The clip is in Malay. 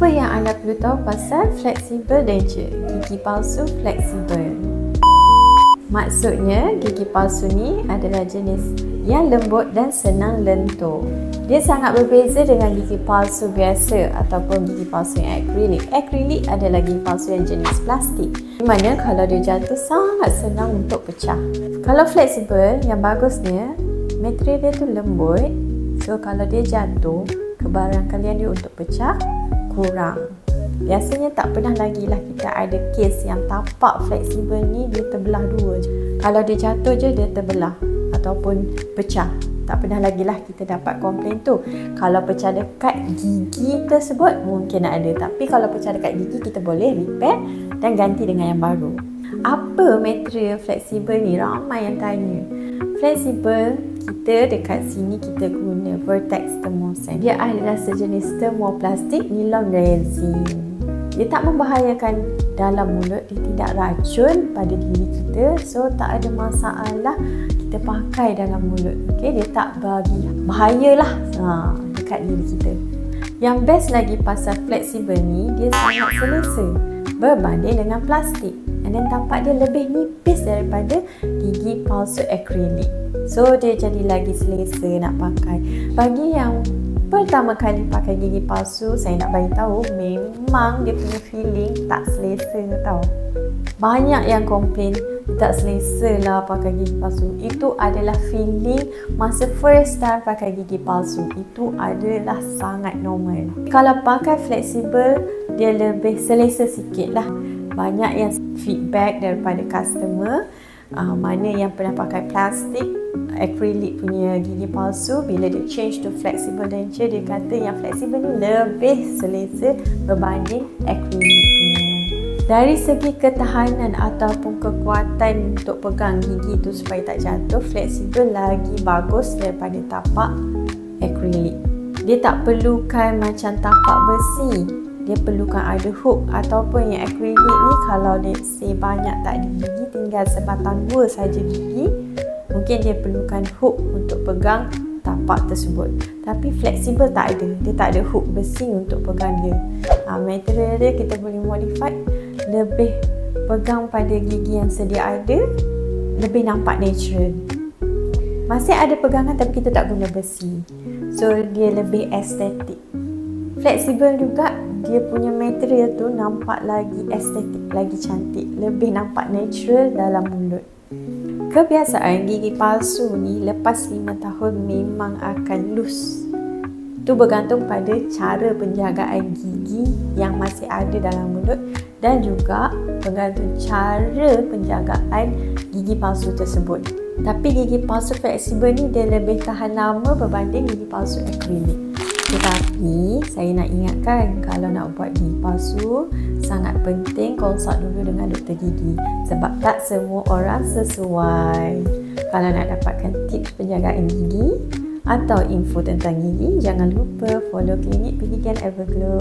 Apa yang anda perlu tahu pasal flexible denture? Gigi palsu fleksibel. Maksudnya, gigi palsu ni adalah jenis yang lembut dan senang lentur. Dia sangat berbeza dengan gigi palsu biasa ataupun gigi palsu yang akrilik. Akrilik adalah gigi palsu yang jenis plastik, di mana kalau dia jatuh sangat senang untuk pecah. Kalau fleksibel, yang bagusnya material dia tu lembut, so kalau dia jatuh, kebaran kalian dia untuk pecah kurang. Biasanya tak pernah lagi lah kita ada kes yang tapak fleksibel ni dia terbelah dua je. Kalau dia jatuh je dia terbelah ataupun pecah. Tak pernah lagi lah kita dapat komplain tu. Kalau pecah dekat gigi tersebut mungkin ada, tapi kalau pecah dekat gigi kita boleh repair dan ganti dengan yang baru. Apa material fleksibel ni? Ramai yang tanya. Fleksibel, kita dekat sini kita guna Vertex Thermosen. Dia adalah sejenis thermoplastik nilon resin. Dia tak membahayakan dalam mulut, dia tidak racun pada diri kita, so tak ada masalah kita pakai dalam mulut. Okay, dia tak bagi bahayalah dekat diri kita. Yang best lagi pasal fleksibel ni, dia sangat selesa berbanding dengan plastik. And then tampak dia lebih nipis daripada gigi palsu akrilik. So dia jadi lagi selesa nak pakai. Bagi yang pertama kali pakai gigi palsu, saya nak bagi tahu memang dia punya feeling tak selesa tau. Banyak yang komplain tak selesa lah pakai gigi palsu. Itu adalah feeling masa first time pakai gigi palsu. Itu adalah sangat normal. Kalau pakai fleksibel, dia lebih selesa sikit lah. Banyak yang feedback daripada customer mana yang pernah pakai plastik akrilik punya gigi palsu, bila dia change to flexible denture, dia kata yang fleksibel ni lebih selesa berbanding akrilik punya. Dari segi ketahanan ataupun kekuatan untuk pegang gigi tu supaya tak jatuh, fleksibel lagi bagus daripada tapak akrilik. Dia tak perlukan macam tapak besi, dia perlukan ada hook. Ataupun yang akrilik ni kalau let's say banyak tak ada gigi, tinggal sebatang dua saja gigi, mungkin dia perlukan hook untuk pegang tapak tersebut. Tapi fleksibel tak ada, dia tak ada hook besi untuk pegang dia. Material dia kita boleh modify, lebih pegang pada gigi yang sedia ada, lebih nampak natural. Masih ada pegangan tapi kita tak guna besi, so dia lebih estetik. Fleksibel juga, dia punya material tu nampak lagi estetik, lagi cantik, lebih nampak natural dalam mulut. Kebiasaan gigi palsu ni lepas 5 tahun memang akan loose. Itu bergantung pada cara penjagaan gigi yang masih ada dalam mulut dan juga bergantung cara penjagaan gigi palsu tersebut. Tapi gigi palsu fleksibel ni dia lebih tahan lama berbanding gigi palsu akrilik. Tetapi saya nak ingatkan, kalau nak buat gigi palsu sangat penting consult dulu dengan doktor gigi, sebab tak semua orang sesuai. Kalau nak dapatkan tips penjagaan gigi atau info tentang gigi, jangan lupa follow klinik Pendidikan Everglow.